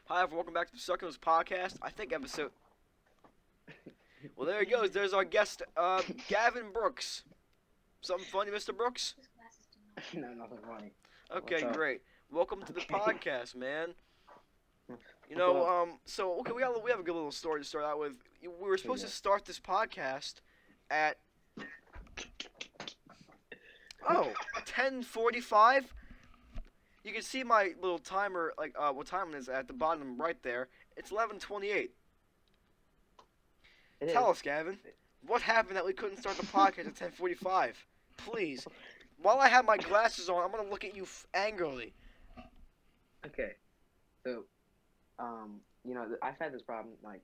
Hi, everyone. Welcome back to the Succulents Podcast. I think episode. Well, there he goes. There's our guest, Gavin Brooks. Something funny, Mr. Brooks? No, nothing funny. Okay, What's up? great. Welcome to the Okay. podcast, man. What's up? We have a good little story to start out with. We were supposed to Yeah. start this podcast at 10:45. You can see my little timer, what time it is at the bottom right there. It's 11:28. It Tell is. us, Gavin, what happened that we couldn't start the podcast at 10:45? Please. While I have my glasses on, I'm gonna look at you angrily. Okay. So, I've had this problem, like,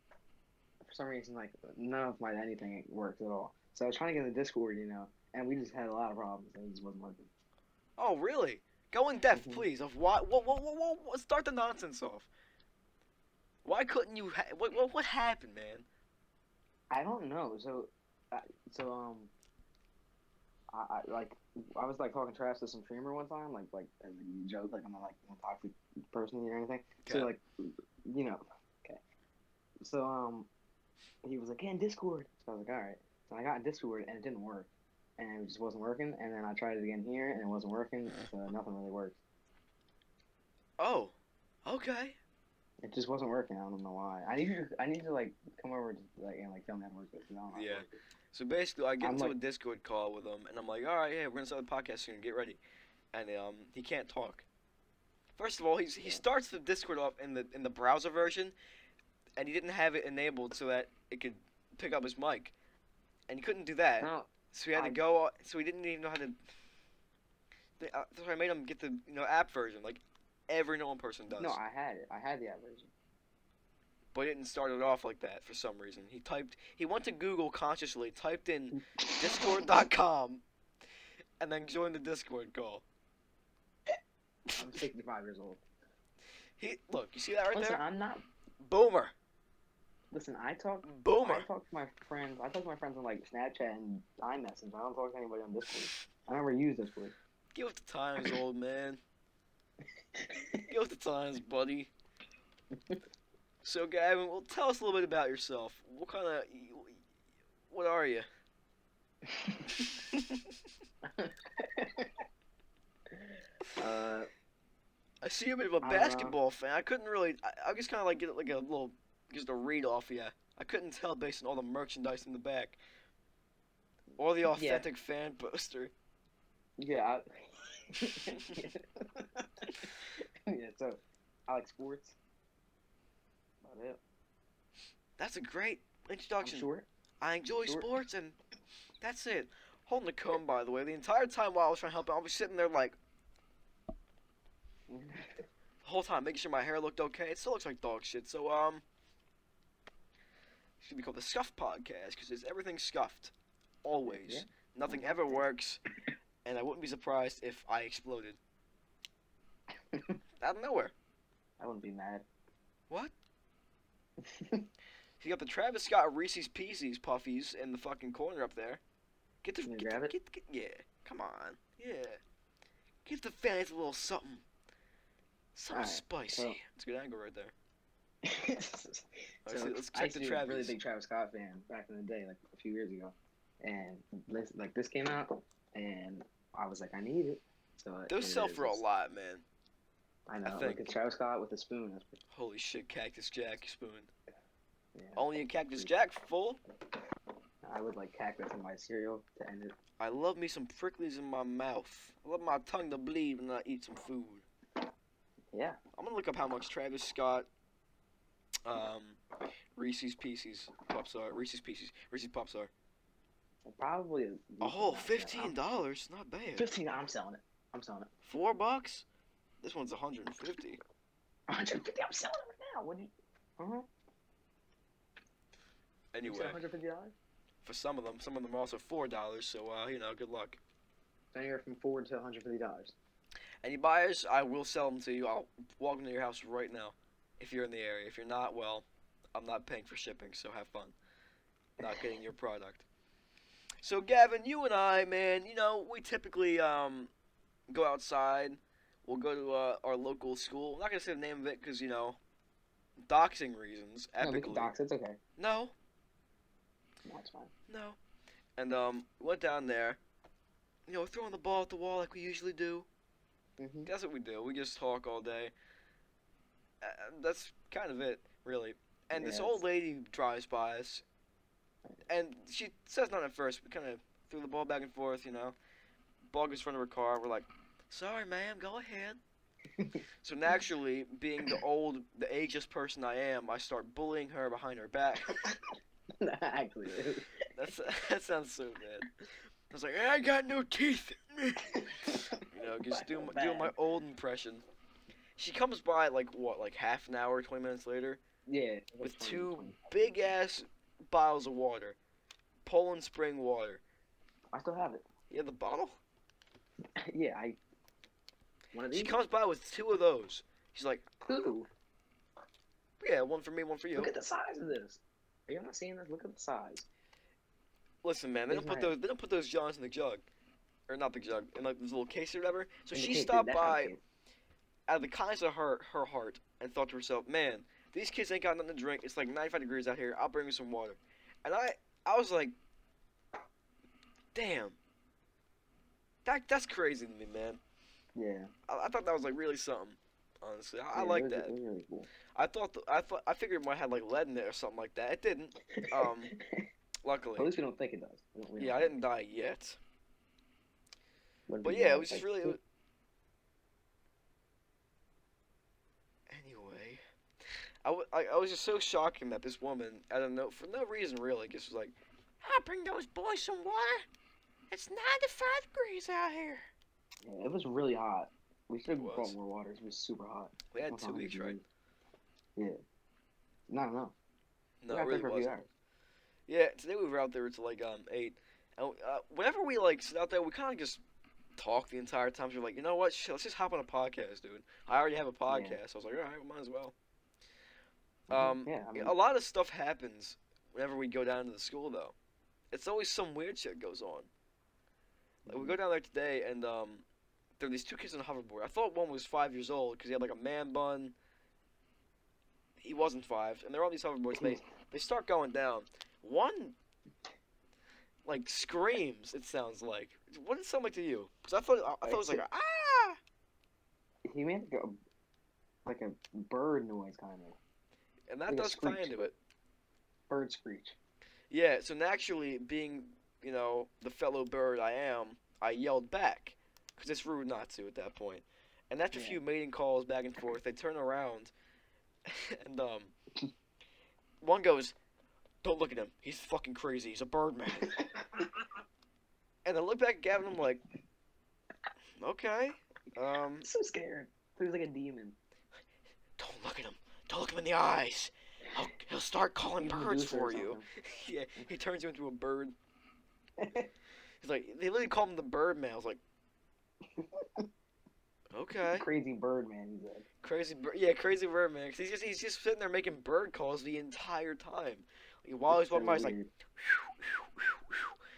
for some reason, like, none of my anything works at all. So I was trying to get in the Discord, and we just had a lot of problems, and it just wasn't working. Oh, really? Go in depth, Mhm. please. Of why? What? Start the nonsense off. Why couldn't you? What happened, man? I don't know. Uh, so, um, I was, like, talking trash to some streamer one time, like, as a joke, like, I'm not, like, a toxic person or anything. So, Okay. like, okay. So, he was like, get in Discord. So I was like, all right. So I got in Discord and it didn't work, and it just wasn't working. And then I tried it again here and it wasn't working. So nothing really worked. Oh, okay. It just wasn't working. I don't know why. I need to like come over to like tell me how to work this. 'Cause I don't know how to Yeah. work it. So basically, I get I'm into a like, Discord call with him, and I'm like, all right, yeah, we're gonna start the podcast soon. Get ready. And he can't talk. First of all, he yeah. starts the Discord off in the browser version, and he didn't have it enabled so that it could pick up his mic, and he couldn't do that. No, So he had to I go. So he didn't even know how to. So I made him get the app version like every normal person does. no, I had it. I had the app version. But he didn't start it off like that for some reason. He went to Google consciously, typed in Discord.com, and then joined the Discord call. I'm 65 years old. Look, you see that right Listen, there? I'm not. Boomer. Listen, I talk Boomer. to my friends. I talk to my friends on like Snapchat and iMessage. I don't talk to anybody on Discord. I never use Discord. Get with the times, old man. Get with the times, buddy. So, Gavin, well, tell us a little bit about yourself. What are you? uh, I see you're a bit of a I'm basketball fan. I couldn't really. I just kind of like get like a little, just a read off you. I couldn't tell based on all the merchandise in the back or the yeah, authentic fan poster. yeah, yeah. So I like sports. About it. That's a great I'm introduction. short. I enjoy Short. sports, and that's it. Holding the comb, by the way. The entire time while I was trying to help him, I was sitting there like the whole time, making sure my hair looked okay. It still looks like dog shit. So it should be called the Scuff Podcast because it's everything scuffed, always. Yeah. Nothing ever works, and I wouldn't be surprised if I exploded out of nowhere. I wouldn't be mad. What? You got the Travis Scott Reese's Pieces Puffies in the fucking corner up there. Get the Can you get, grab the- it? get yeah. Come on, yeah. Give the fans a little something, something Alright, spicy. so- It's a good angle right there. So Let's I check used the to be a really Travis. big Travis Scott fan back in the day, like a few years ago, and this came out, and I was like, I need it. So Those here sell it is. for a lot, man. I know, think. like a Travis Scott with a spoon. That's pretty, Holy shit, Cactus Jack spoon. yeah. Only a Cactus Jack full. I would like cactus in my cereal to end it. I love me some pricklies in my mouth. I love my tongue to bleed when I eat some food. Yeah, I'm gonna look up how much Travis Scott, Reese's Pieces Pups are. Reese's Pups are. probably. Oh, $15. Not bad. 15. I'm selling it. I'm selling it. $4. This one's 150. 150. I'm selling it right now. What do you? You Anyway, said $150. for some of them are also $4. So good luck. Anywhere from $4 to $150. Any buyers, I will sell them to you. I'll walk into your house right now, if you're in the area. If you're not, well, I'm not paying for shipping, so have fun. Not getting your product. So Gavin, you and I, man, we typically go outside. We'll go to our local school. I'm not gonna say the name of it because doxing reasons, No, we can epically. dox. It's okay. No, That's fine. no. And went down there, throwing the ball at the wall like we usually do. Mhm. That's what we do. We just talk all day. That's kind of it, really. And this Yeah, old lady drives by us, and she says nothing at first. We kind of threw the ball back and forth, Ball goes in front of her car. We're like, sorry, ma'am, go ahead. So naturally, being the ageist person I am, I start bullying her behind her back. Actually, That sounds so bad. I was like, I got no teeth in me. Just doing my old impression. She comes by like half an hour, 20 minutes later, yeah. with two big ass bottles of water, Poland Spring water. I still have it. You have the bottle? Yeah, one of these. She comes by with two of those. She's like, Two. yeah, one for me, one for you. Look at the size of this. Are you not seeing this? Look at the size. Listen, man, they don't put those Johns in the jug, or not the jug, in like this little case or whatever. So she stopped by out of the kindness of her heart and thought to herself, man, these kids ain't got nothing to drink. It's like 95 degrees out here. I'll bring you some water. And I was like, damn, that's crazy to me, man. Yeah. I thought that was like really something. Honestly, I like that. It was really cool. I figured it might have like lead in it or something like that. It didn't. Luckily. At least we don't think it does. Yeah, I didn't die yet. But But yeah, it was just really. Anyway, I was just so shocking that this woman, for no reason really, just was like, "I bring those boys some water. It's 95 degrees out here." Yeah, it was really hot. We should have It was. brought more water. It was super hot. We had 2 weeks, right? Yeah. No. No, We it were out there really for a few wasn't. hours. Yeah, today we were out there until like 8. And whenever we like sit out there, we kind of just talk the entire time. So we're like, you know what? Shit, let's just hop on a podcast, dude. I already have a podcast. Yeah. I was like, all right, we might as well. Yeah, I mean, A lot of stuff happens whenever we go down to the school, though. It's always some weird shit goes on. Like, we go down there today, and there are these 2 kids on a hoverboard. I thought one was 5 years old because he had like a man bun. He wasn't 5, and they're on these hoverboards. They start going down. One like screams. It sounds like. What did it sound like to you? Because I thought it was like ah. he made like a bird noise, kind of. And that Like a does tie screech. into it. Bird screech. Yeah. So naturally, being the fellow bird I am, I yelled back because it's rude not to at that point. And after a Yeah. few mating calls back and forth, they turn around, and one goes, "Don't look at him. He's fucking crazy. He's a bird man." And I look back at Gavin. I'm like, okay. I'm so scared. He was like a demon. Don't look at him. Don't look him in the eyes. He'll start calling He's a birds Medusa or for you. Yeah, he turns you into a bird. He's like, they literally call him the bird man. I was like, okay. Crazy bird man, he said. Crazy bird man. 'Cause he's just sitting there making bird calls the entire time. Like, while he's walking by, he's like,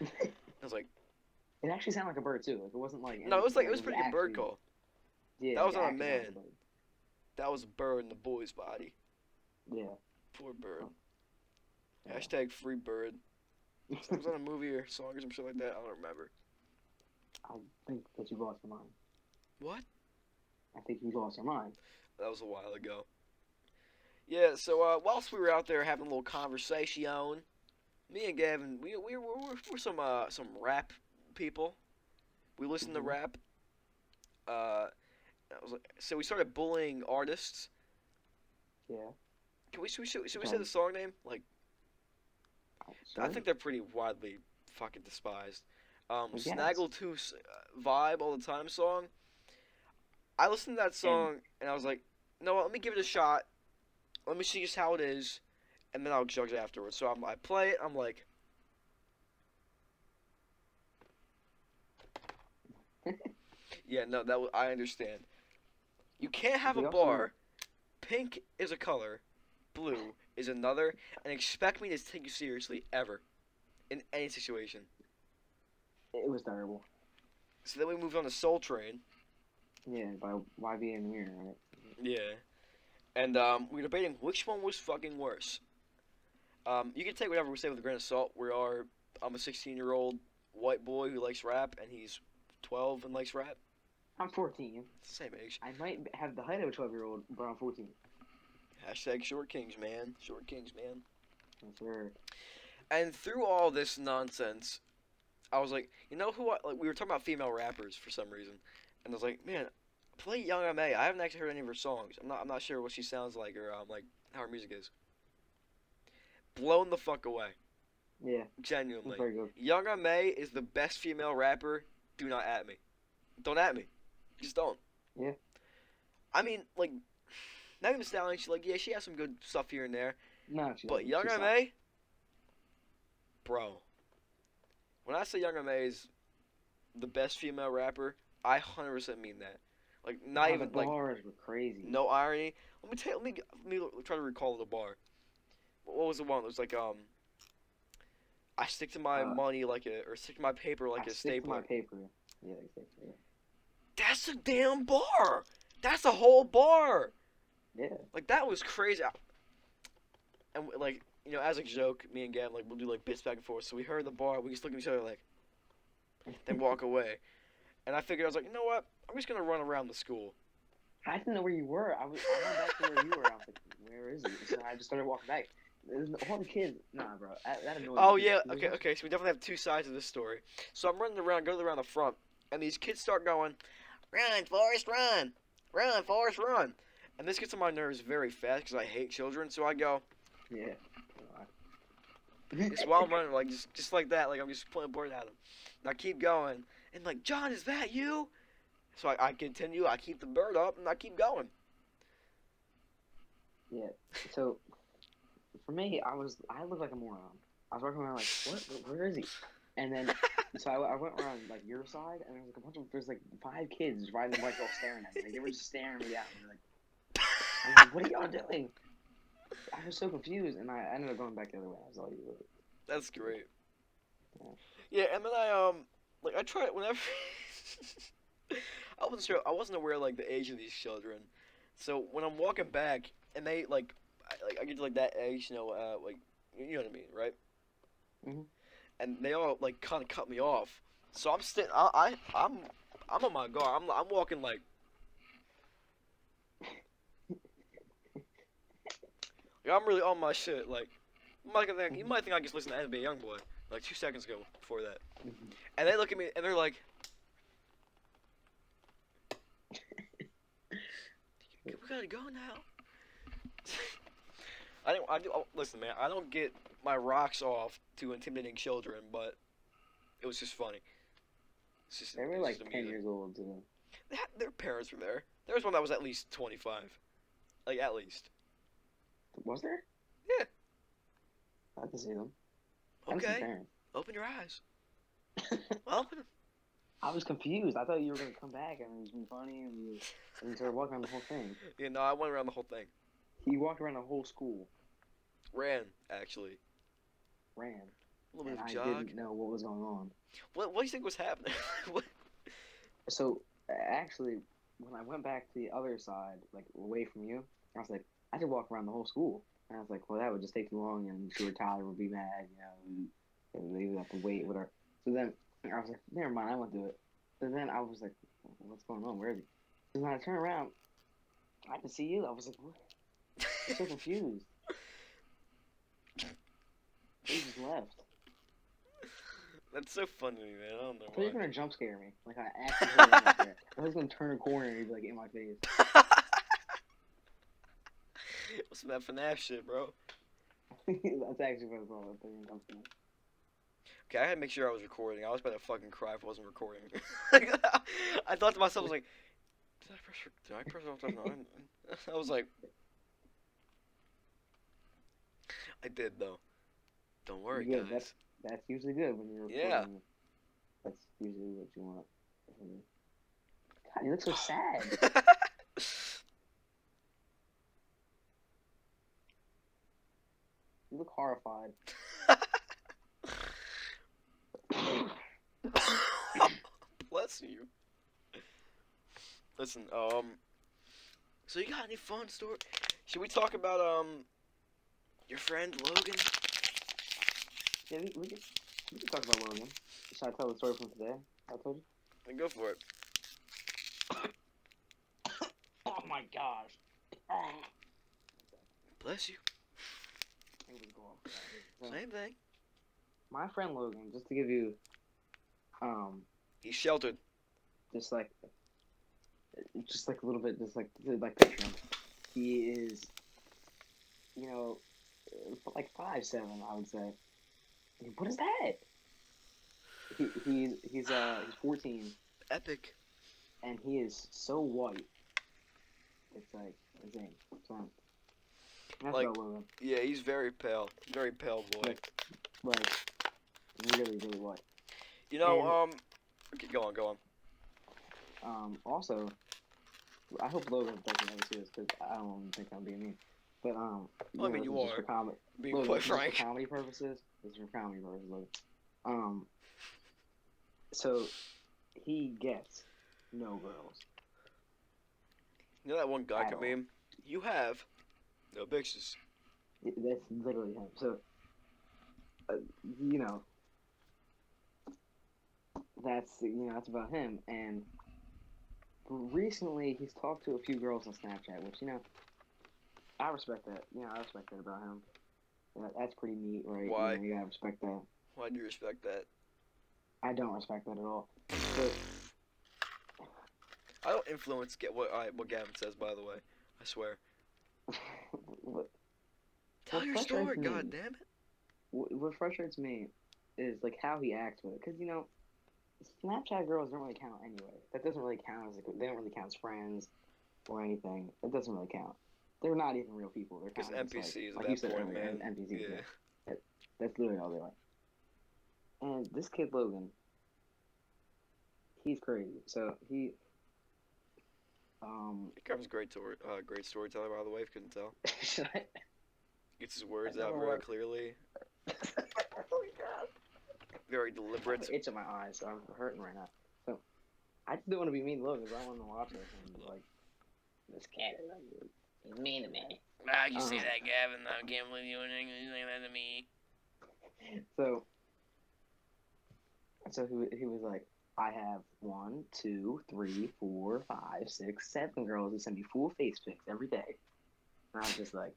I was like, it actually sounded like a bird too. Like it wasn't like no, it was pretty good bird call. Yeah, That was it not a actually man. sounded like That was a bird in the boy's body. a bird. Poor bird. Yeah. Hashtag free bird. It was on a movie or song or some shit like that. I don't remember. I think that you lost your mind. What? I think you lost your mind. That was a while ago. Yeah, so whilst we were out there having a little conversation, me and Gavin, we're some rap people. We listen to Mhm. rap. So we started bullying artists. Yeah. Should we say Okay. the song name? Like, Sure. I think they're pretty widely fucking despised. Yes. Snaggletooth's Vibe All the Time song. I listened to that song and I was like, you know what, let me give it a shot. Let me see just how it is, and then I'll judge it afterwards. So I play it, I'm like, yeah, no, I understand. You can't have a We also- bar, pink is a color, blue is another, and expect me to take you seriously ever, in any situation. It was terrible. So then we moved on to Soul Train. Yeah, by YB and Mirror, right? Yeah. And we were debating which one was fucking worse. You can take whatever we say with a grain of salt. I'm a 16-year-old white boy who likes rap, and he's 12 and likes rap. I'm 14. Same age. I might have the height of a 12-year-old, but I'm 14. Hashtag short kings, man. Short kings, man. That's right. And through all this nonsense, I was like, you know who? We were talking about female rappers for some reason, and I was like, man, play Young M.A. I haven't actually heard any of her songs. I'm not sure what she sounds like or like how her music is. Blown the fuck away. Yeah. Genuinely. Very good. Young M.A. is the best female rapper. Do not at me. Don't at me. Just don't. Yeah. I mean, like, Megan Thee Stallion, she has some good stuff here and there. No, But Young M.A., bro. When I say Young M.A. is the best female rapper, I 100% mean that. Like, not even the bars were crazy. No irony. Let me try to recall the bar. What was the one? It was like I stick to my money stick to my paper like a stapler. Stick to my paper. Yeah, exactly. That's a damn bar. That's a whole bar. Yeah. Like, that was crazy. And like, as a joke, me and Gavin, like, we'll do like bits back and forth. So we heard the bar, we just look at each other like, then walk away. And I figured, I was like, you know what? I'm just gonna run around the school. I didn't know where you were. I went back to where you were. I was like, where is he? So I just started walking back. All the kids, nah, bro. That annoyed me. Oh yeah, okay. So we definitely have two sides of this story. So I'm running around, going around the front, and these kids start going, "Run, Forrest, run! Run, Forrest, run!" And this gets on my nerves very fast because I hate children. So I go, yeah. just while I'm running, like just like that, like I'm just pulling a board at them. And I keep going, and like, John, is that you? So I continue. I keep the bird up, and I keep going. Yeah. So for me, I looked like a moron. I was walking around like, what? Where is he? And then, so I went around like your side, and there's like 5 kids riding the bike all staring at me. Like, they were just staring me down. I'm like, what are y'all doing? I was so confused, and I ended up going back the other way. I was all you. That's great. Yeah, and then I tried whenever. I wasn't sure. I wasn't aware like the age of these children, so when I'm walking back and they I get to like that age, like you know what I mean, right? Mm-hmm. And they all like kind of cut me off, so I'm on my guard. I'm walking like. I'm really on my shit. Like, you might think I just listened to NBA Youngboy like 2 seconds ago before that, and they look at me and they're like. We gotta go now. Listen, man. I don't get my rocks off to intimidating children, but it was just funny. They were like 10 years old too. Their parents were there. There was one that was at least 25, like at least. Was there? Yeah. I had to see them. Okay. Open your eyes. Open them. I was confused. I thought you were going to come back and it was going to be funny and you started walking around the whole thing. Yeah, no, I went around the whole thing. He walked around the whole school. Ran, actually. Ran. A little bit of I jog. didn't know what was going on. What do you think was happening? What? So, actually, when I went back to the other side, like, away from you, I was like, I could walk around the whole school. And I was like, well, that would just take too long, and I'm sure Tyler would be mad, and they would have to wait, whatever. So then, I was like, never mind, I won't do it. And then I was like, what's going on? Where is he? So when I turned around, I could see you. I was like, what? I'm so confused. He just left. That's so funny to me, man. I don't know I thought you were why. going to jump scare me. Like, I actually heard him up there. I was going to turn a corner and he'd be like, in my face. What's that FNAF shit, bro? That's actually what I thought. I thought you were going to come Okay, I had to make sure I was recording. I was about to fucking cry if I wasn't recording. I thought to myself, I was like, did I press off? I was like, I did though. Don't worry, yeah, guys. That's usually good when you're recording. Yeah. That's usually what you want. God, you look so sad. You look horrified. Bless you. Listen, so you got any fun story? Should we talk about your friend Logan? Yeah, we can talk about Logan. Should I tell the story from today? I told you. Then go for it. Oh my gosh. Bless you. It was cool. Same thing. My friend Logan, just to give you, He's sheltered. just like a little bit, just like picture him. He is, like 5'7", I would say. What is that? He's 14, Epic. and he is so white. It's like insane. So, that's Like- about Logan. Yeah, he's very pale. Very pale boy. Like really, really white. You know, okay, go on. Also, I hope Logan doesn't ever see this because I don't think I'm being mean. But I mean, you this is are. for comedy. Being Logan, quite this is frank. for comedy purposes. This is for comedy purposes, Logan. So he gets no girls. You know that one guy At can all. meme? You have no bitches. That's literally him. So, you know, that's about him. And recently, he's talked to a few girls on Snapchat, which I respect that. I respect that about him. That's pretty neat, right? Why? You gotta respect that. Why do you respect that? I don't respect that at all. But I don't influence what Gavin says, by the way. I swear. what Tell your frustrates story, me- god damn it. what frustrates me is like how he acts with it, because Snapchat girls don't really count anyway. That doesn't really count they don't really count as friends or anything. It doesn't really count. They're not even real people. They're Because kind of NPCs like at you that said point, earlier, man. NPCs. Yeah. That's literally all they are. And this kid Logan, he's crazy. So he, Gavin's great storyteller, by the way, if you couldn't tell. should I? Gets his words I out never very worked. clearly. Oh my god! Very I have deliberate. an itch in my eyes, so I'm hurting right now. So I just don't want to be mean to Logan because I want to watch this and be like, this cat is he's mean to me. Ah, you say Uh-huh. that, Gavin. I can't believe you saying that to me. So he was like, I have 1, 2, 3, 4, 5, 6, 7 girls that send me full face pics every day. And I was just like,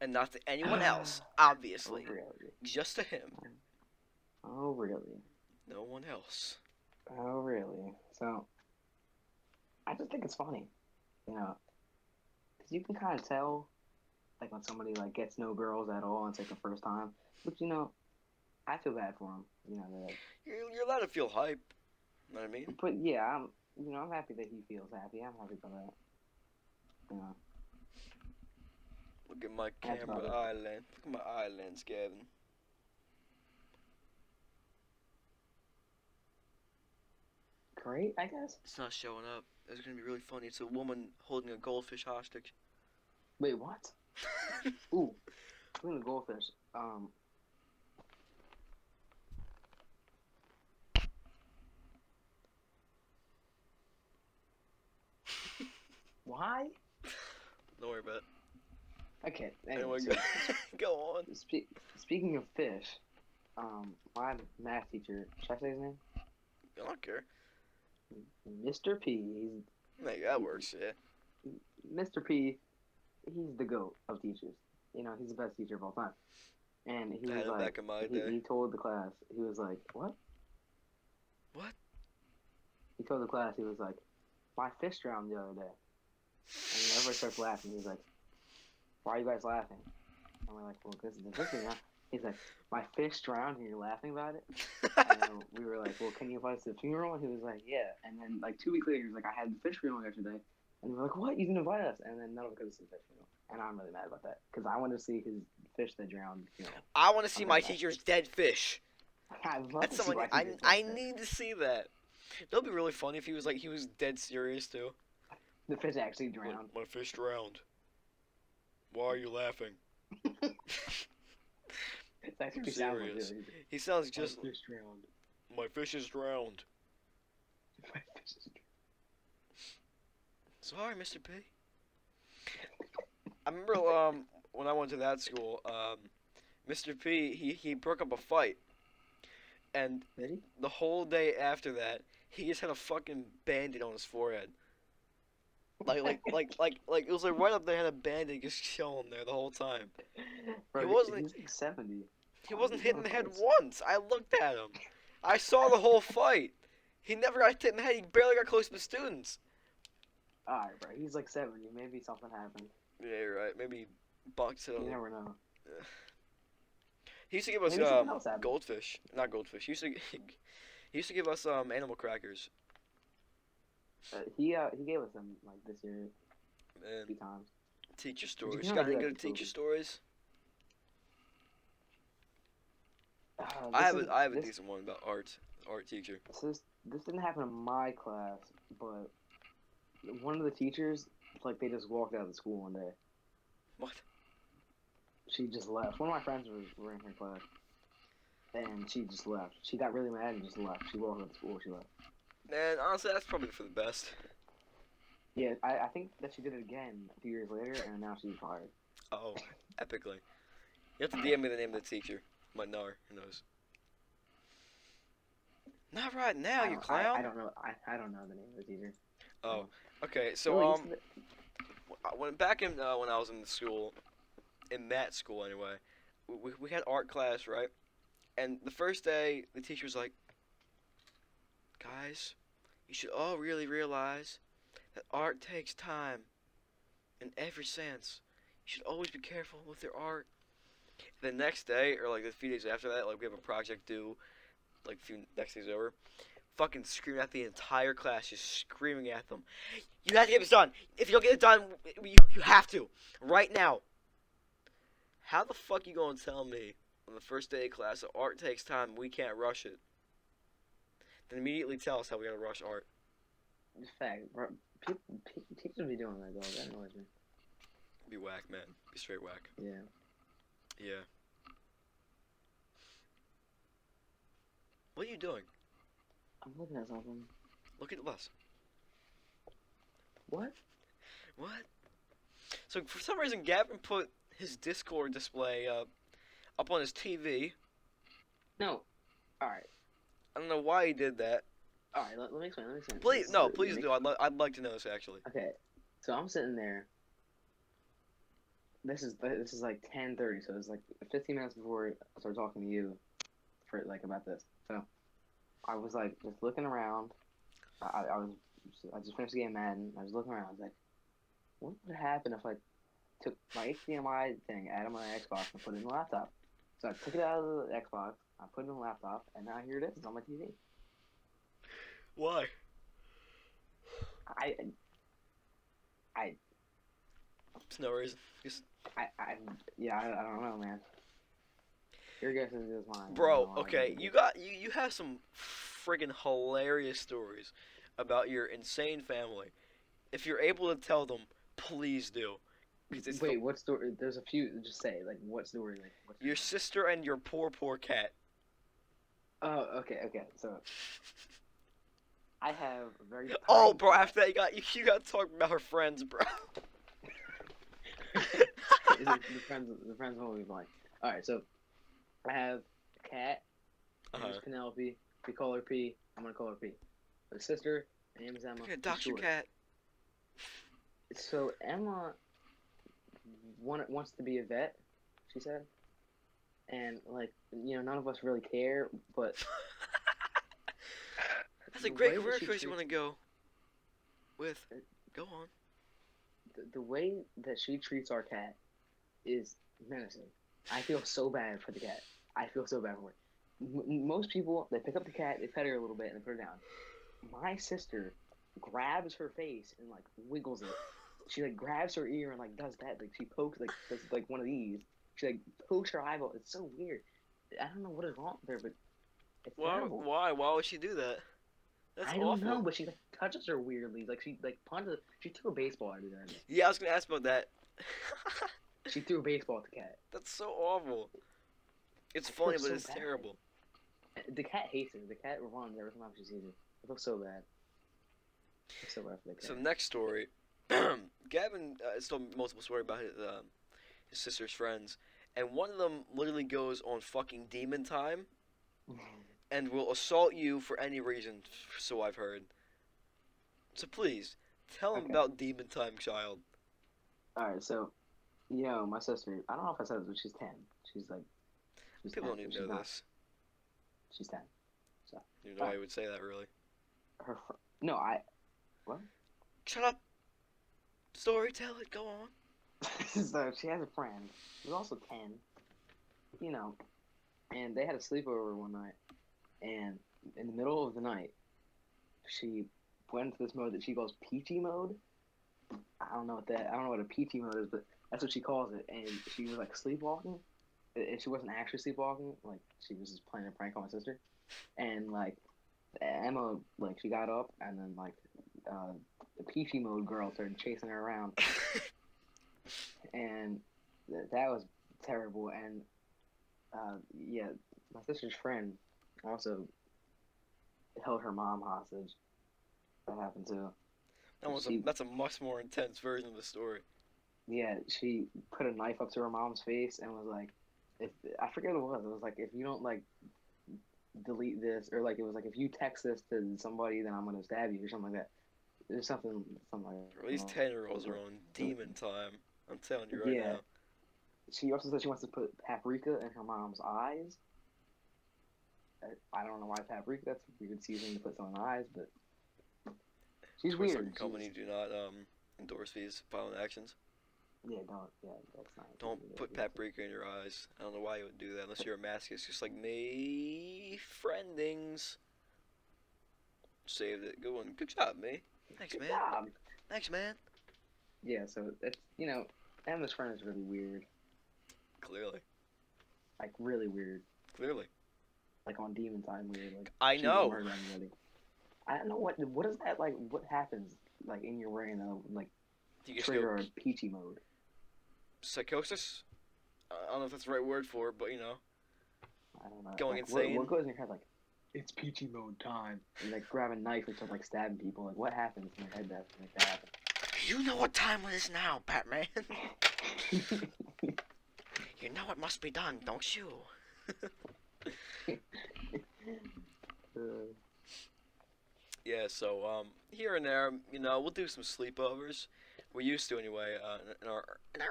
And not to anyone else, obviously. oh really? Just to him. Oh really? No one else. Oh really? So I just think it's funny, because you can kind of tell, like when somebody like gets no girls at all and it's like the first time. But I feel bad for him. They're like, You're allowed to feel hype. You know what I mean? but yeah, I'm happy that he feels happy. I'm happy for that. Look at my That's camera about it. island. Look at my islands, Gavin. Great, I guess. It's not showing up. It's gonna be really funny. It's a woman holding a goldfish hostage. Wait, what? Ooh, speaking of goldfish, why? Don't worry about it. Okay, Anyway, so, go on. speaking of fish, my math teacher, should I say his name? I don't care. Mr. P. Hey, that works, yeah. Mr. P. He's the GOAT of teachers. He's the best teacher of all time. And he I had was him like, back in my he day. told the class, he was like, what? What? He told the class, he was like, my fish drowned the other day. And everybody starts laughing. He's like, why are you guys laughing? And we're like, well, because the fish drowned. He's like, my fish drowned and you're laughing about it? And we were like, well, can you invite us to the funeral? And he was like, yeah. And then like 2 weeks later, he was like, I had the fish funeral yesterday. And we were like, what? You didn't invite us? And then none of us could see the fish funeral. And I'm really mad about that because I wanted to see his fish that drowned funeral. I want to see Okay, my bye. teacher's dead fish. I'd love That's to see something my I teacher's I fish. need to see that. That'd be really funny if he was dead serious too. The fish actually drowned. My fish drowned. Why are you laughing? It's actually I'm sounds like serious. it. He sounds just. My fish drowned. My fish is drowned. My fish is Sorry, Mr. P. I remember when I went to that school, Mr. P he broke up a fight, and Did he? the whole day after that, he just had a fucking bandit on his forehead. Like it was like right up there, had a bandit just chilling there the whole time. He Bro, wasn't he's like 70. he How is wasn't he hit in doing the head fights? once. I looked at him. I saw the whole fight. He never got hit in the head. He barely got close to the students. Alright, bro. He's like 70. Maybe something happened. Yeah, you're right. Maybe he boxed it on You the. never know. He used to give us Maybe something else happened. goldfish, not goldfish. He used to give us animal crackers. He gave us them like this year a And few times. teacher you stories. can You got only any do good that to teacher children. stories? Uh, I this have is I have a this decent one about art teacher. so this didn't happen in my class, but one of the teachers, like, they just walked out of the school one day. What? She just left. One of my friends were in her class, and she just left. She got really mad and just left. She walked out of school. She left. Man, honestly, that's probably for the best. Yeah, I think that she did it again a few years later, and now she's fired. Oh, epically. You have to DM me the name of the teacher. Might know her. Who knows? Not right now, you clown. I don't know. I don't know the name of the teacher. Oh, okay. So Really, used to- when back in when I was in school, in that school anyway, we had art class, right? And the first day, the teacher was like, "Guys, you should all really realize that art takes time, in every sense. You should always be careful with your art." The next day, or like a few days after that, like we have a project due, like a few next days over, fucking screaming at the entire class, just screaming at them. You have to get this done. If you don't get it done, you have to. Right now. How the fuck you gonna tell me on the first day of class that art takes time and we can't rush it? Then immediately tell us how we gotta rush art. Fact, bro. Teachers be doing that though. That annoys me. Be whack, man. Be straight whack. Yeah. Yeah. What are you doing? I'm looking at something. Look at us. What? What? So for some reason, Gavin put his Discord display up on his TV. No. All right. I don't know why he did that. All right. Let me explain. Please, no, please do. I'd like to know this actually. Okay. So I'm sitting there. This is like 10:30, so it's like 15 minutes before I started talking to you, for like about this. So I was like just looking around. I just finished the game Madden. I was looking around. I was like, what would happen if I took my HDMI thing out of my Xbox and put it in the laptop? So I took it out of the Xbox. I put it in the laptop, and now here it is. It's on my TV. Why? I There's no reason. Just I don't know, man. Your guess is as mine. bro. Okay, you have some friggin' hilarious stories about your insane family. If you're able to tell them, please do. 'Cause it's Wait, what story? There's a few. Just say like what story? Like what's your sister and your poor cat. Oh, okay. So I have a very. Oh, tiny bro. cat. After that, you got to talk about her friends, bro. the friends will be fine. All right, so I have a cat. Her name's Penelope. We call her P. I'm gonna call her P. My sister, her name is Emma. Okay, Dr. Short. Cat. So Emma wants to be a vet. She said, and like none of us really care, but That's a the great way that career she choice you treats- want to go with. Go on. the way that she treats our cat is menacing. I feel so bad for the cat. I feel so bad for her. Most people, they pick up the cat, they pet her a little bit, and they put her down. My sister grabs her face and like wiggles it. She like grabs her ear and like does that. Like she pokes like does like one of these. She like pokes her eyeball. It's so weird. I don't know what is wrong with her, but it's terrible. Why would she do that? That's I awful. don't know, but she like touches her weirdly. Like she like punches. She threw a baseball at her. Yeah, I was gonna ask about that. She threw a baseball at the cat. That's so awful. It's I feel funny, but so it's bad. terrible. The cat hates her. The cat runs every time she sees her. I feel so bad. I feel so bad for the cat. So next story, Gavin has told me multiple stories about his sister's friends, and one of them literally goes on fucking demon time and will assault you for any reason. So I've heard. So please tell him Okay. about demon time, child. All right. So, my sister. I don't know if I said this, but she's 10. She's like, she's People 10. don't But even she's know not. this. She's 10. So, You know why you would say that, really. no, what? Shut up. Story, tell it. Go on. So she has a friend who's also 10. And they had a sleepover one night, and in the middle of the night, she went into this mode that she calls peachy mode. I don't know what a peachy mode is, but that's what she calls it. And she was like sleepwalking, and she wasn't actually sleepwalking. Like she was just playing a prank on my sister. And like Emma, like she got up, and then like the peachy mode girl started chasing her around, and that was terrible. And yeah, my sister's friend also held her mom hostage. That happened too. That's a much more intense version of the story. Yeah, she put a knife up to her mom's face and was like, "If I forget what it was, it was like if you don't like delete this, or like it was like if you text this to somebody, then I'm gonna stab you or something like that." There's something like that. Bro, these 10-year-olds are on demon time. I'm telling you right Yeah. now. She also said she wants to put paprika in her mom's eyes. I don't know why paprika. That's a weird seasoning to put someone's eyes, but she's Toy weird. company do not endorse these violent actions. Yeah, don't. Yeah, that's not. Don't put paprika in your eyes. I don't know why you would do that unless you're a masochist, just like me. Friendings. Saved it. Good one. Good job, me. Thanks, Good man. job. Thanks, man. Yeah, so it's Emma's friend is really weird. Clearly. Like really weird. Clearly. Like on demon time weird. Like I know. Murder anybody. I don't know what is that like. What happens like in your brain though? Like Do you just trigger go a peachy mode. psychosis? I don't know if that's the right word for it, but you know. I don't know. Going like, insane. What goes in your head? Like it's peachy mode time. And like grab a knife and start like stabbing people. Like what happens in your head that make that happen? You know what time it is now, Batman. You know what must be done, don't you? Yeah, so here and there, we'll do some sleepovers. We used to anyway. In our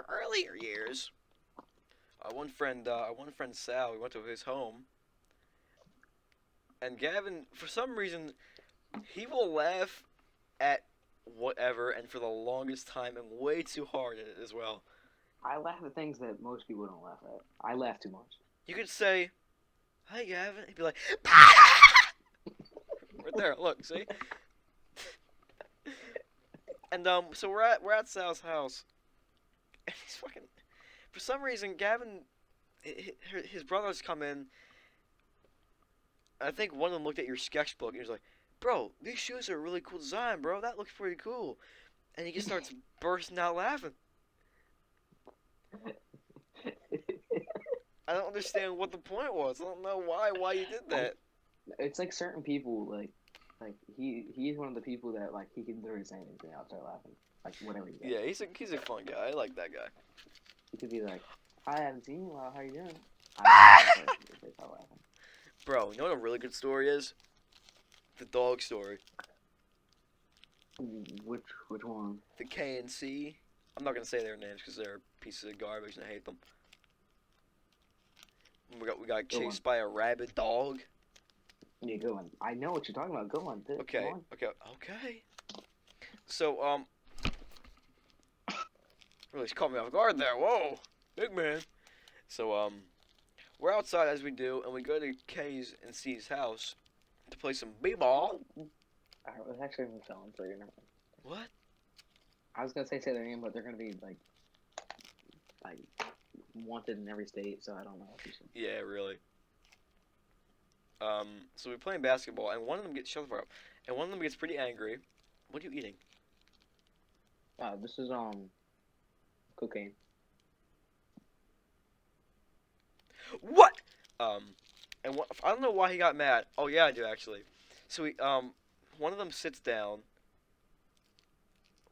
earlier years, one friend Sal, we went to his home, and Gavin, for some reason, he will laugh at whatever, and for the longest time, and way too hard at it as well. I laugh at things that most people don't laugh at. I laugh too much. You could say, "Hi, Gavin." He'd be like, right there. Look, see. And so we're at Sal's house, and he's fucking. For some reason, Gavin, his brothers come in. I think one of them looked at your sketchbook and he was like, "Bro, these shoes are a really cool design, bro. That looks pretty cool." And he just starts bursting out laughing. I don't understand what the point was. I don't know why you did that. It's like certain people like he's one of the people that like he can literally say anything. I'll start laughing. Like whatever he does. Yeah, he's a fun guy. I like that guy. He could be like, "I haven't seen you in a while. How you doing?" They start laughing. Bro, you know what a really good story is? The dog story. Which one? The K&C. I'm not gonna say their names because they're pieces of garbage and I hate them. We got chased by a rabid dog. Yeah, go on. I know what you're talking about. Go on. Okay. Go on. Okay. So really caught me off guard there. Whoa, big man. So we're outside as we do, and we go to K's and C's house to play some b-ball. I was actually going to tell them for you. What? I was going to say their name, but they're going to be like wanted in every state, so I don't know if you should. Yeah, really. So we're playing basketball, and one of them gets shut the fuck up, and one of them gets pretty angry. What are you eating? This is cocaine. What? And I don't know why he got mad. Oh yeah, I do actually. So one of them sits down.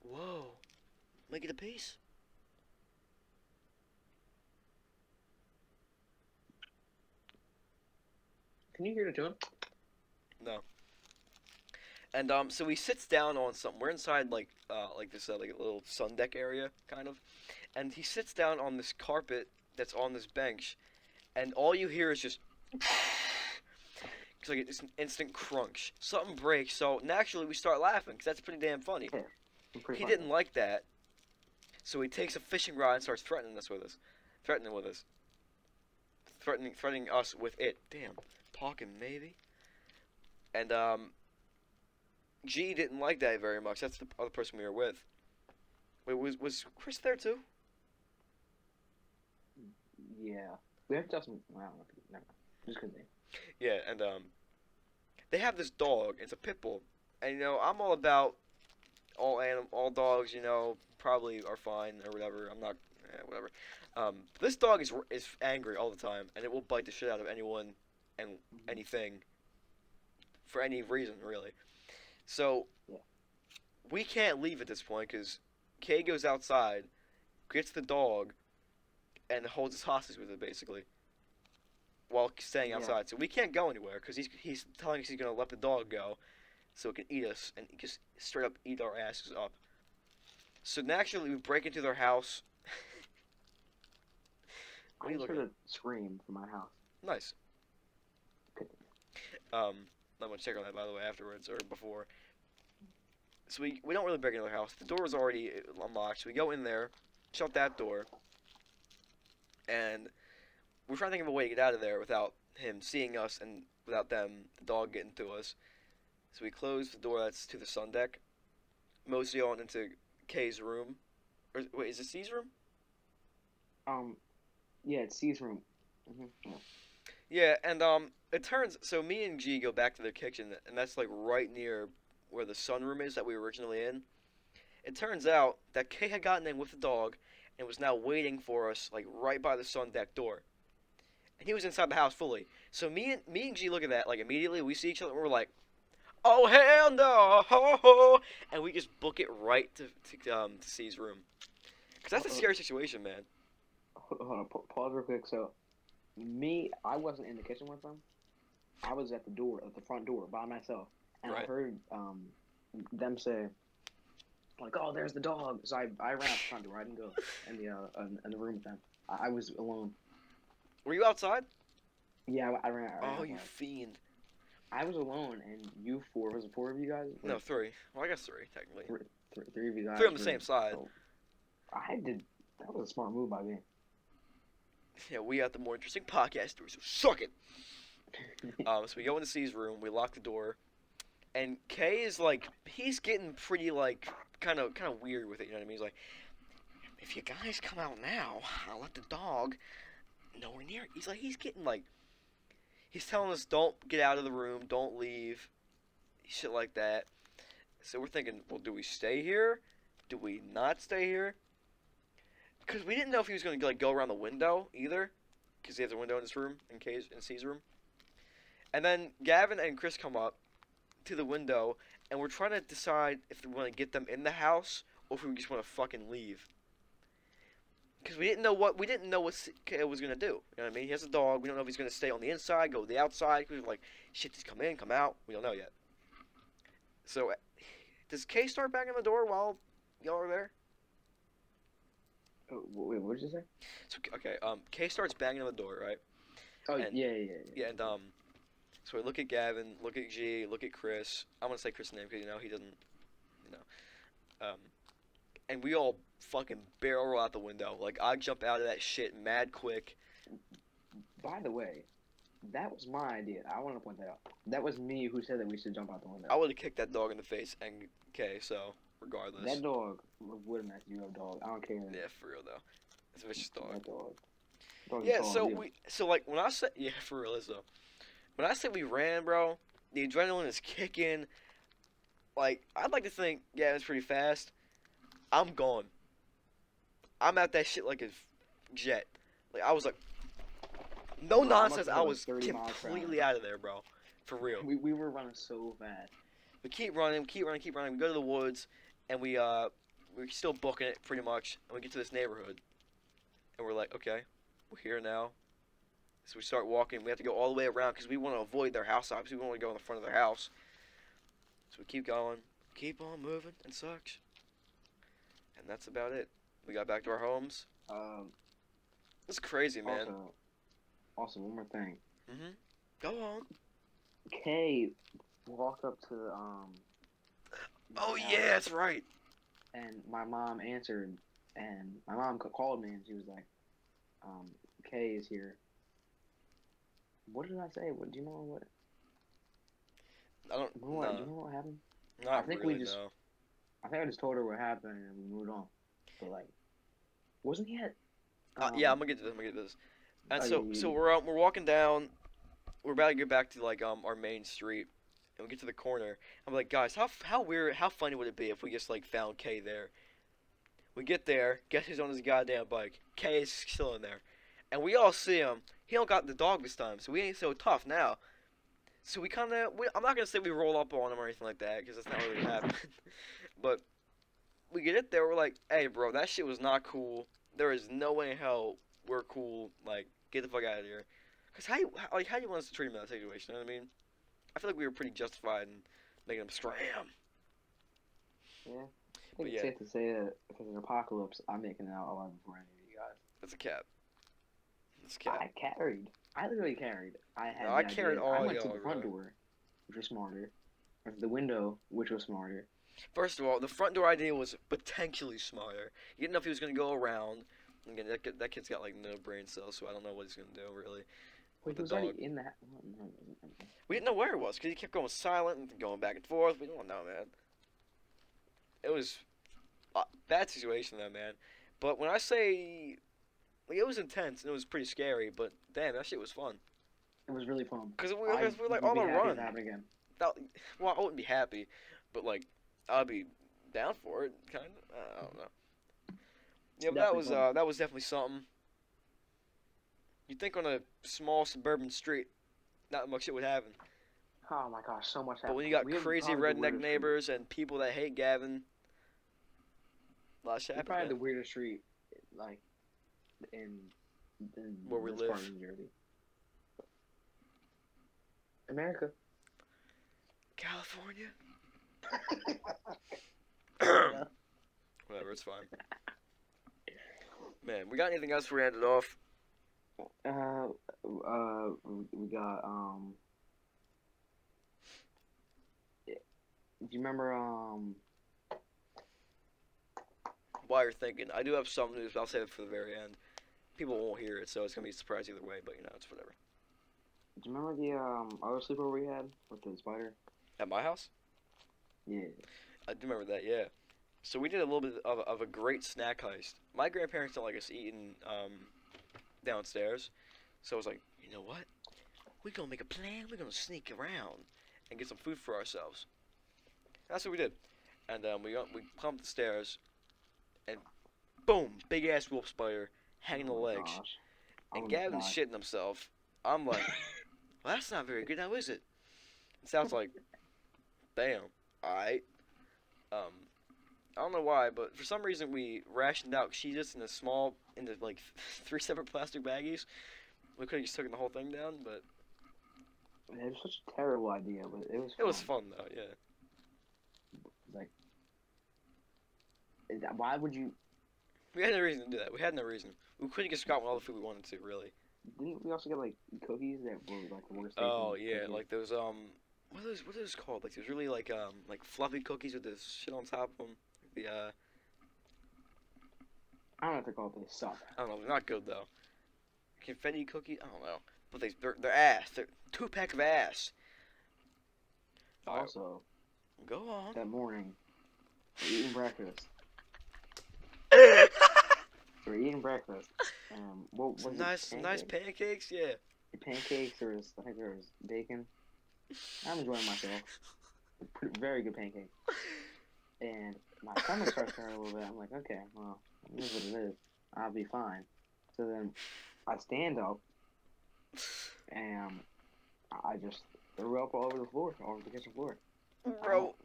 Whoa. Make it a piece. Can you hear the tune? No. And so he sits down on something. We're inside like this like a little sun deck area kind of, and he sits down on this carpet that's on this bench, and all you hear is just. It's like it's an instant crunch. Something breaks, so naturally we start laughing because that's pretty damn funny. Yeah, He didn't like that, so he takes a fishing rod and starts threatening us with us, threatening us with it. Damn, talking maybe. And G didn't like that very much. That's the other person we were with. Wait, was Chris there too? Yeah. We have to tell some. I don't know. Never mind. Just continue. Yeah, and they have this dog. It's a pit bull, and I'm all about all dogs. Probably are fine or whatever. I'm not whatever. This dog is angry all the time, and it will bite the shit out of anyone and anything for any reason really. So Yeah. we can't leave at this point because Kay goes outside, gets the dog, and holds us hostage with it basically, while staying outside. Yeah. So we can't go anywhere because he's telling us he's gonna let the dog go, so it can eat us and just straight up eat our asses up. So naturally we break into their house. What are I you just looking heard a scream from my house. Nice. I'm gonna check on that by the way afterwards or before. So we don't really break into their house. The door was already unlocked. So we go in there, shut that door, and we're trying to think of a way to get out of there without him seeing us and without the dog getting to us. So we close the door that's to the sun deck, mostly on into Kay's room. Or wait, is it C's room? Yeah, it's C's room. Yeah. Yeah, and it turns so me and G go back to their kitchen, and that's like right near where the sunroom is that we were originally in. It turns out that Kay had gotten in with the dog and was now waiting for us like right by the sun deck door. And he was inside the house fully. So me and G look at that like immediately. We see each other and we're like, "Oh hell no!" Ho, ho. And we just book it right to C's room. Cause that's a serious situation, man. Hold on, pause real quick. So, I wasn't in the kitchen with them. I was at the front door by myself, and Right. I heard them say, like, "Oh, there's the dog." So I ran out the front door. I didn't go in the room with them. I was alone. Were you outside? Yeah, I ran. Oh, you fiend. I was alone, and you four. Was it four of you guys? No, 3. Well, I guess 3 technically. Three of you guys. 3 on the same side. So I did. That was a smart move by me. Yeah, we got the more interesting podcast story, so suck it. So we go into C's room, we lock the door, and Kay is like, he's getting pretty like, kind of weird with it. You know what I mean? He's like, if you guys come out now, I'll let the dog nowhere near. He's getting like, he's telling us don't get out of the room, don't leave, shit like that. So we're thinking, well, do we stay here? Do we not stay here? Because we didn't know if he was going to like go around the window either, because he has a window in his room, in C's room. And then Gavin and Chris come up to the window, and we're trying to decide if we want to get them in the house or if we just want to fucking leave. Because we didn't know what Kay was going to do. You know what I mean? He has a dog. We don't know if he's going to stay on the inside, go to the outside. We were like, shit, just come in, come out. We don't know yet. So, does Kay start banging the door while y'all are there? Oh, wait, what did you say? So, okay, Kay starts banging on the door, right? Oh, And- yeah. Yeah, and so we look at Gavin, look at G, look at Chris. I want to say Chris' name because he doesn't, and we all fucking barrel roll out the window. Like I jump out of that shit mad quick. By the way, that was my idea. I want to point that out. That was me who said that we should jump out the window. I would have kicked that dog in the face, and okay, so regardless. That dog would have messed you up, dog. I don't care. Yeah, for real though. It's a vicious dog. That dog. Dog Yeah, is so dog, like when I said for real though. When I said we ran, bro, the adrenaline is kicking. Like I'd like to think, yeah, it's pretty fast. I'm gone. I'm at that shit like a jet. Like I was like, no Bro, I must nonsense. have I been was 30 miles per hour. completely out of there, bro. For real. We were running so fast. We keep running. We go to the woods, and we we're still booking it pretty much, and we get to this neighborhood, and we're like, okay, we're here now. So we start walking. We have to go all the way around because we want to avoid their house. Obviously, we want to go in the front of their house. So we keep going, keep on moving, and such. And that's about it. We got back to our homes. It's crazy, man. Also, one more thing. Go on. Kay walked up to Oh yeah, that's right. And my mom answered, and my mom called me, and she was like, Kay is here. What did I say? What do you know what? I don't know. Do you know what happened? Not I think really, we just. no. I think I just told her what happened and we moved on. But like, wasn't he at? Yeah, I'm gonna get to this. And Oh, so we're walking down. We're about to get back to like our main street, and we get to the corner. I'm like, guys, how weird, how funny would it be if we just like found Kay there? We get there. Guess who's on his goddamn bike? Kay is still in there, and we all see him. He don't got the dog this time, so we ain't so tough now. So we kind of, I'm not gonna say we roll up on him or anything like that, because that's not really what happened. But we get it there. We're like, hey, bro, that shit was not cool. There is no way in hell we're cool. Like, get the fuck out of here. Cause how do you want us to treat him in that situation? You know what I mean? I feel like we were pretty justified in making him scram. Yeah. I think it's safe to say that if there's an apocalypse, I'm making it out alive before any of you guys. That's a cap. That's a cap. I literally carried. I carried all I went to y'all, the front door, which was smarter. Or the window, which was smarter. First of all, the front door idea was potentially smarter. You didn't know if he was going to go around. Again, that kid's got like no brain cells, so I don't know what he's going to do, really. Wait, he was already in that. We didn't know where it was, because he kept going silent and going back and forth. We don't know, man. It was a bad situation, though, man. But when I say, like, it was intense and it was pretty scary, but damn, that shit was fun. It was really fun. Because we're like on a run. Again. Well, I wouldn't be happy, but like, I'd be down for it, kind of. I don't know. Yeah, but that was definitely something. You'd think on a small suburban street, not much shit would happen. Oh my gosh, so much happened. But when you got crazy redneck neighbors and people that hate Gavin, a lot of shit happens. Probably the weirdest street, like, in where we live. Part of New Jersey. America. California. Whatever, it's fine. Man, we got anything else before we end it off? We got do you remember While you're thinking, I do have some news, but I'll save it for the very end. People won't hear it, so it's gonna be a surprise either way. But it's whatever. Do you remember the other sleepover we had with the spider? At my house? Yeah. I do remember that, yeah. So we did a little bit of a great snack heist. My grandparents don't like us eating downstairs. So I was like, you know what? We're going to make a plan. We're going to sneak around and get some food for ourselves. That's what we did. And we climbed the stairs, and boom, big-ass wolf spider hanging the legs. Gosh. And Gavin's shitting himself. I'm like, well, that's not very good now, is it? It sounds like, damn, alright. I don't know why, but for some reason we rationed out Cheez-Its into like 3 separate plastic baggies. We could have just taken the whole thing down, but it was such a terrible idea, but it was fun. It was fun though, yeah. Like, why would you? We had no reason to do that. We had no reason. We could have just gotten all the food we wanted to, really. Didn't we also get like cookies that were like the worst? Oh yeah, cookies? Like those what are those called? Like those really like fluffy cookies with this shit on top of them. The I don't know what they're called, but they suck. I don't know. They're not good though. Confetti cookies? I don't know. But they're ass. They're 2-pack of ass. Also, go on. That morning, we're eating breakfast. We're eating breakfast. What was some nice pancakes, yeah. Pancakes. I think there was bacon. I'm enjoying myself. Very good pancake. And my stomach starts to hurt a little bit. I'm like, okay, well, this is what it is. I'll be fine. So then I stand up, and I just threw up all over the floor, all over the kitchen floor. Bro,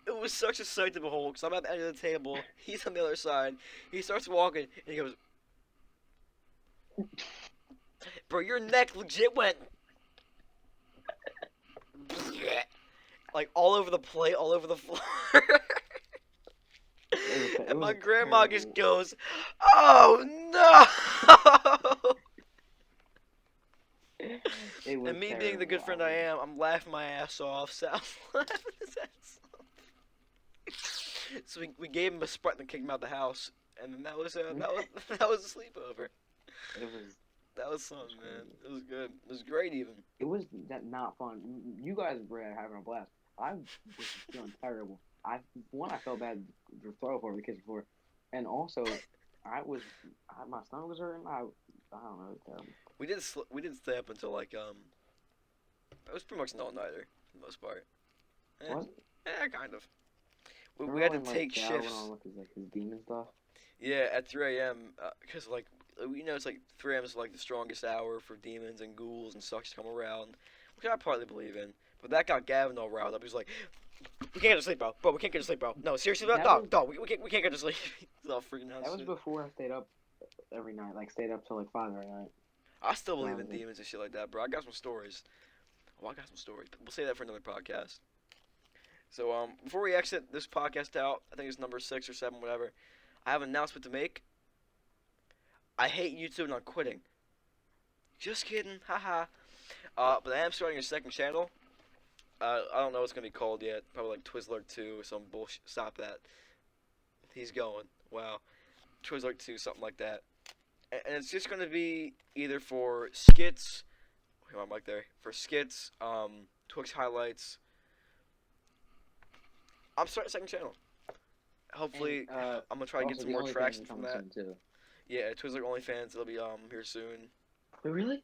It was such a sight to behold, because I'm at the end of the table, he's on the other side, he starts walking, and he goes, bro, your neck legit went, like, all over the plate, all over the floor. And my grandma just goes, oh, no! And me being the good friend I am, I'm laughing my ass off. Sal's laughing his ass off. So we gave him a Sprite and kicked him out the house, and then that was a sleepover. That was fun, man. It was good. It was great, even. It was not fun. You guys were having a blast. I was feeling terrible. I felt bad to throw up over the kids before, and also my stomach was hurting. I don't know. It was terrible. We didn't stay up until like it was pretty much an all nighter for the most part. Was it? Yeah, kind of. We had to take Gavin shifts. on with his demon stuff. Yeah, at 3 a.m. Because like it's like 3 a.m. is like the strongest hour for demons and ghouls and such to come around, which I partly believe in. But that got Gavin all riled up. He was like, "We can't go to sleep, bro. Bro, we can't go to sleep, bro. No, seriously, dog, we can't go to sleep." He's all freaking out. That was before I stayed up every night. Like stayed up till like 5 every night. I still believe in demons and shit like that, bro. I got some stories. We'll say that for another podcast. So, before we exit this podcast out, I think it's number 6 or 7, whatever. I have an announcement to make. I hate YouTube and I'm quitting. Just kidding, haha. But I am starting a second channel. I don't know what it's gonna be called yet. Probably like Twizzler 2 or some bullshit. Stop that. He's going. Wow. Twizzler 2, something like that. And it's just gonna be either for skits. Wait, my mic there. For skits, Twix highlights. I'm starting a second channel. Hopefully, I'm gonna try to get some more traction from that. Yeah, Twizzler OnlyFans. It'll be here soon. Wait, really?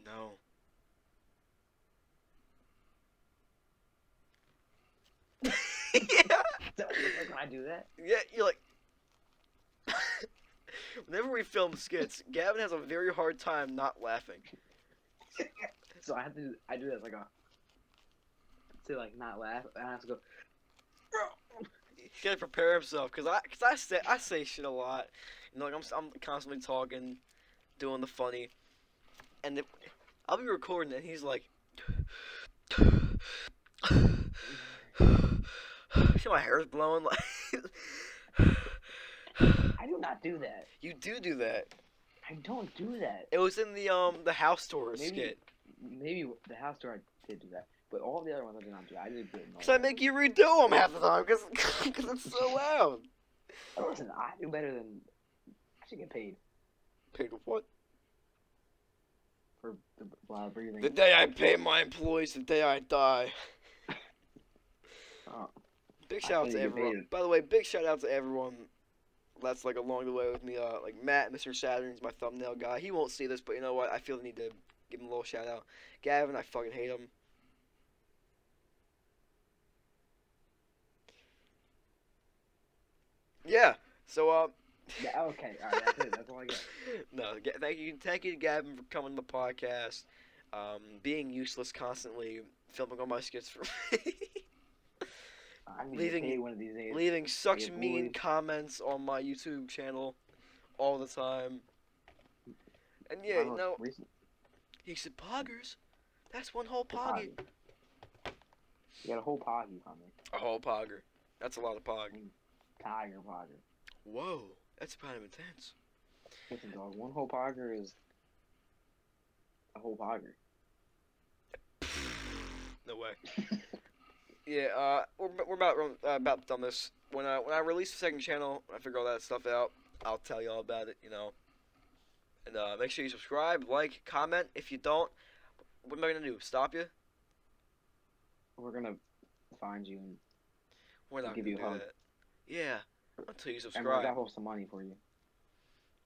No. Yeah. Can I do that? Yeah, you're like. Whenever we film skits, Gavin has a very hard time not laughing. So I do that like to like not laugh, and I have to go. He's gotta prepare himself, cause I say shit a lot, you know, like I'm constantly talking, doing the funny, and I'll be recording and he's like, see my hair's blowing like. I do not do that. You do that. I don't do that. It was in the house tour skit. Maybe the house tour I did do that, but all the other ones I did not do. I did it. Cause I make you redo them half the time, cause it's so loud. Listen, I do better than. I should get paid. Paid with what? For the loud breathing. The day I pay my employees, the day I die. Big shout out to everyone. By the way, big shout out to everyone that's like along the way with me. Like Matt, Mr. Saturn's my thumbnail guy. He won't see this, but you know what? I feel the need to give him a little shout out. Gavin, I fucking hate him. Yeah. So Yeah, okay. All right. That's it. That's all I got. No, thank you, Gavin, for coming to the podcast. Being useless constantly, filming all my skits for me. I need to pay one of these days. Leaving such mean comments on my YouTube channel all the time. And yeah, you know, he said, "Poggers, that's one whole poggy." You got a whole poggy on me. A whole pogger. That's a lot of pog. Tiger pogger. Whoa, that's kind of intense. Listen, dog, one whole pogger is a whole pogger. No way. Yeah, we're about done this. When I release the second channel, when I figure all that stuff out, I'll tell you all about it, you know. And make sure you subscribe, like, comment. If you don't, what am I gonna do? Stop you? We're gonna find you and we're not give gonna you a do hug. that. Yeah, until you subscribe. And we're gonna hold some money for you.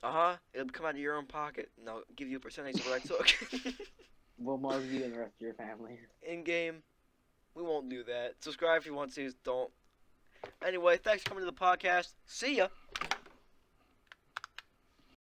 It'll come out of your own pocket, and I'll give you a percentage of what I took. We'll mug you and the rest of your family. In game. We won't do that. Subscribe if you want to. Don't. Anyway, thanks for coming to the podcast. See ya.